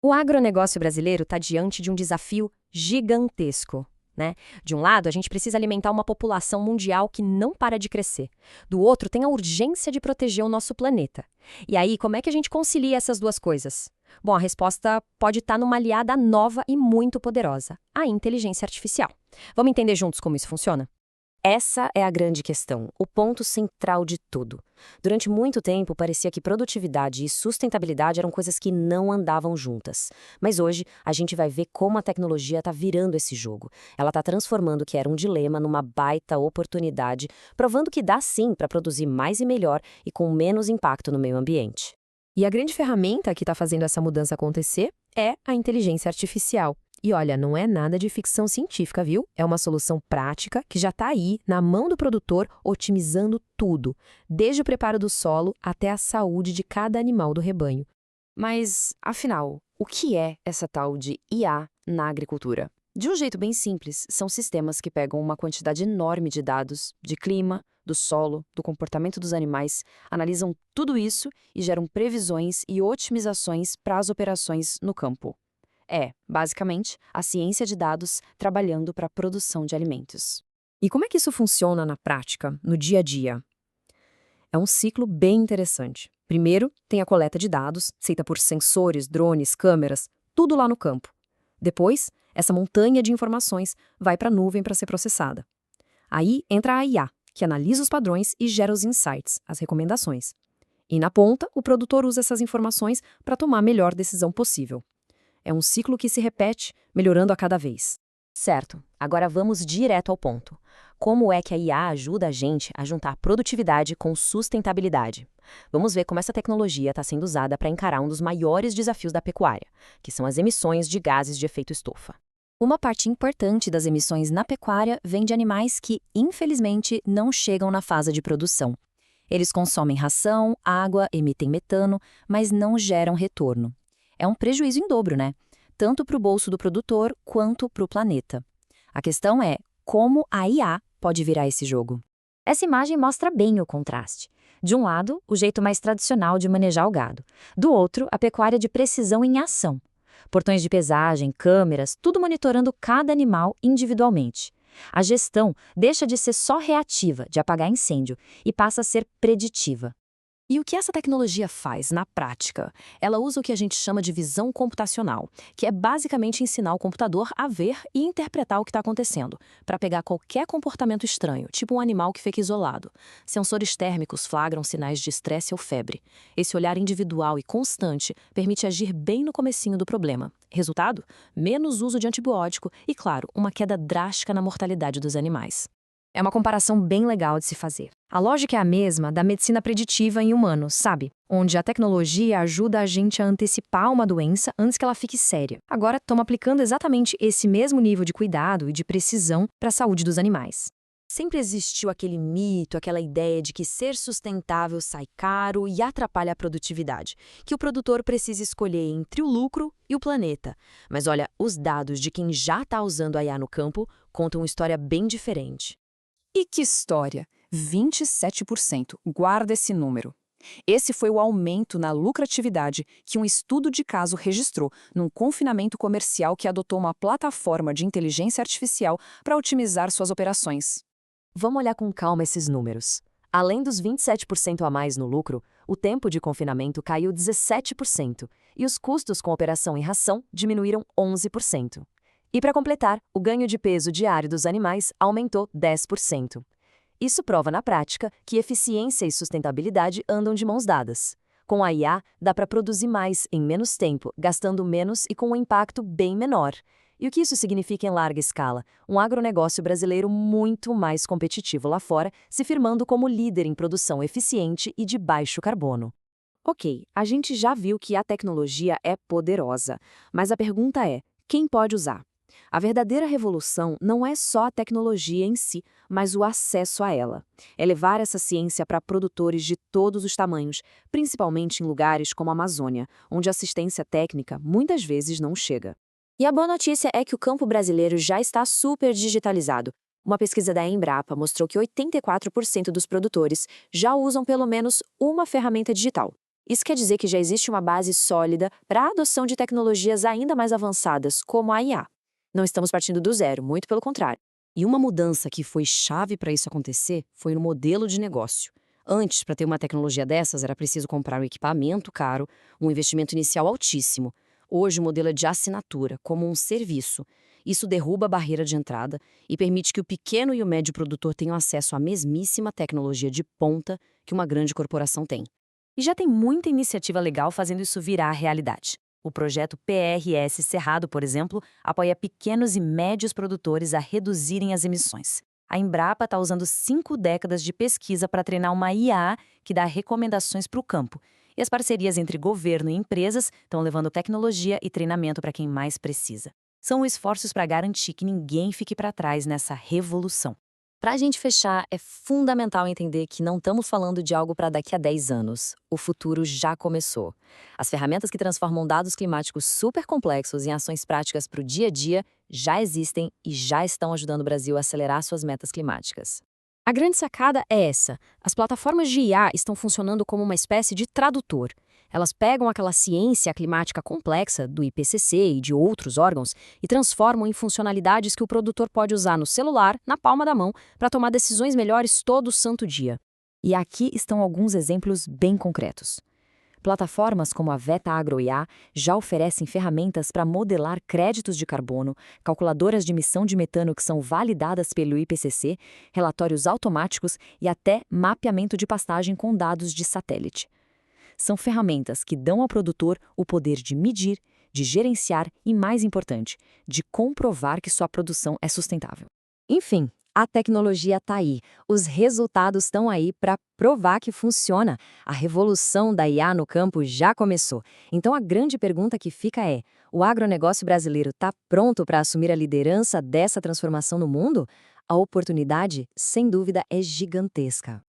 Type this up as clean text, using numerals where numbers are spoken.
O agronegócio brasileiro está diante de um desafio gigantesco, né? De um lado, a gente precisa alimentar uma população mundial que não para de crescer. Do outro, tem a urgência de proteger o nosso planeta. E aí, como é que a gente concilia essas duas coisas? Bom, a resposta pode estar numa aliada nova e muito poderosa, a inteligência artificial. Vamos entender juntos como isso funciona? Essa é a grande questão, o ponto central de tudo. Durante muito tempo, parecia que produtividade e sustentabilidade eram coisas que não andavam juntas. Mas hoje, a gente vai ver como a tecnologia está virando esse jogo. Ela está transformando o que era um dilema numa baita oportunidade, provando que dá sim para produzir mais e melhor e com menos impacto no meio ambiente. E a grande ferramenta que está fazendo essa mudança acontecer é a inteligência artificial. E olha, não é nada de ficção científica, viu? É uma solução prática que já está aí, na mão do produtor, otimizando tudo, desde o preparo do solo até a saúde de cada animal do rebanho. Mas, afinal, o que é essa tal de IA na agricultura? De um jeito bem simples, são sistemas que pegam uma quantidade enorme de dados, de clima, do solo, do comportamento dos animais, analisam tudo isso e geram previsões e otimizações para as operações no campo. É, basicamente, a ciência de dados trabalhando para a produção de alimentos. E como é que isso funciona na prática, no dia a dia? É um ciclo bem interessante. Primeiro, tem a coleta de dados, feita por sensores, drones, câmeras, tudo lá no campo. Depois, essa montanha de informações vai para a nuvem para ser processada. Aí entra a IA, que analisa os padrões e gera os insights, as recomendações. E na ponta, o produtor usa essas informações para tomar a melhor decisão possível. É um ciclo que se repete, melhorando a cada vez. Certo, agora vamos direto ao ponto. Como é que a IA ajuda a gente a juntar produtividade com sustentabilidade? Vamos ver como essa tecnologia está sendo usada para encarar um dos maiores desafios da pecuária, que são as emissões de gases de efeito estufa. Uma parte importante das emissões na pecuária vem de animais que, infelizmente, não chegam na fase de produção. Eles consomem ração, água, emitem metano, mas não geram retorno. É um prejuízo em dobro, né? Tanto para o bolso do produtor quanto para o planeta. A questão é como a IA pode virar esse jogo. Essa imagem mostra bem o contraste. De um lado, o jeito mais tradicional de manejar o gado. Do outro, a pecuária de precisão em ação. Portões de pesagem, câmeras, tudo monitorando cada animal individualmente. A gestão deixa de ser só reativa, de apagar incêndio, e passa a ser preditiva. E o que essa tecnologia faz na prática? Ela usa o que a gente chama de visão computacional, que é basicamente ensinar o computador a ver e interpretar o que está acontecendo, para pegar qualquer comportamento estranho, tipo um animal que fica isolado. Sensores térmicos flagram sinais de estresse ou febre. Esse olhar individual e constante permite agir bem no comecinho do problema. Resultado? Menos uso de antibiótico e, claro, uma queda drástica na mortalidade dos animais. É uma comparação bem legal de se fazer. A lógica é a mesma da medicina preditiva em humanos, sabe? Onde a tecnologia ajuda a gente a antecipar uma doença antes que ela fique séria. Agora, estamos aplicando exatamente esse mesmo nível de cuidado e de precisão para a saúde dos animais. Sempre existiu aquele mito, aquela ideia de que ser sustentável sai caro e atrapalha a produtividade, que o produtor precisa escolher entre o lucro e o planeta. Mas olha, os dados de quem já está usando a IA no campo contam uma história bem diferente. E que história! 27%. Guarda esse número. Esse foi o aumento na lucratividade que um estudo de caso registrou num confinamento comercial que adotou uma plataforma de inteligência artificial para otimizar suas operações. Vamos olhar com calma esses números. Além dos 27% a mais no lucro, o tempo de confinamento caiu 17% e os custos com operação e ração diminuíram 11%. E para completar, o ganho de peso diário dos animais aumentou 10%. Isso prova na prática que eficiência e sustentabilidade andam de mãos dadas. Com a IA, dá para produzir mais em menos tempo, gastando menos e com um impacto bem menor. E o que isso significa em larga escala? Um agronegócio brasileiro muito mais competitivo lá fora, se firmando como líder em produção eficiente e de baixo carbono. Ok, a gente já viu que a tecnologia é poderosa, mas a pergunta é, quem pode usar? A verdadeira revolução não é só a tecnologia em si, mas o acesso a ela. É levar essa ciência para produtores de todos os tamanhos, principalmente em lugares como a Amazônia, onde a assistência técnica muitas vezes não chega. E a boa notícia é que o campo brasileiro já está super digitalizado. Uma pesquisa da Embrapa mostrou que 84% dos produtores já usam pelo menos uma ferramenta digital. Isso quer dizer que já existe uma base sólida para a adoção de tecnologias ainda mais avançadas, como a IA. Não estamos partindo do zero, muito pelo contrário. E uma mudança que foi chave para isso acontecer foi no modelo de negócio. Antes, para ter uma tecnologia dessas, era preciso comprar um equipamento caro, um investimento inicial altíssimo. Hoje, o modelo é de assinatura, como um serviço. Isso derruba a barreira de entrada e permite que o pequeno e o médio produtor tenham acesso à mesmíssima tecnologia de ponta que uma grande corporação tem. E já tem muita iniciativa legal fazendo isso virar realidade. O projeto PRS Cerrado, por exemplo, apoia pequenos e médios produtores a reduzirem as emissões. A Embrapa está usando 5 décadas de pesquisa para treinar uma IA que dá recomendações para o campo. E as parcerias entre governo e empresas estão levando tecnologia e treinamento para quem mais precisa. São esforços para garantir que ninguém fique para trás nessa revolução. Para a gente fechar, é fundamental entender que não estamos falando de algo para daqui a 10 anos. O futuro já começou. As ferramentas que transformam dados climáticos super complexos em ações práticas para o dia a dia já existem e já estão ajudando o Brasil a acelerar suas metas climáticas. A grande sacada é essa. As plataformas de IA estão funcionando como uma espécie de tradutor. Elas pegam aquela ciência climática complexa do IPCC e de outros órgãos e transformam em funcionalidades que o produtor pode usar no celular, na palma da mão, para tomar decisões melhores todo santo dia. E aqui estão alguns exemplos bem concretos. Plataformas como a Veta Agro IA já oferecem ferramentas para modelar créditos de carbono, calculadoras de emissão de metano que são validadas pelo IPCC, relatórios automáticos e até mapeamento de pastagem com dados de satélite. São ferramentas que dão ao produtor o poder de medir, de gerenciar e, mais importante, de comprovar que sua produção é sustentável. Enfim, a tecnologia está aí, os resultados estão aí para provar que funciona. A revolução da IA no campo já começou. Então a grande pergunta que fica é: o agronegócio brasileiro está pronto para assumir a liderança dessa transformação no mundo? A oportunidade, sem dúvida, é gigantesca.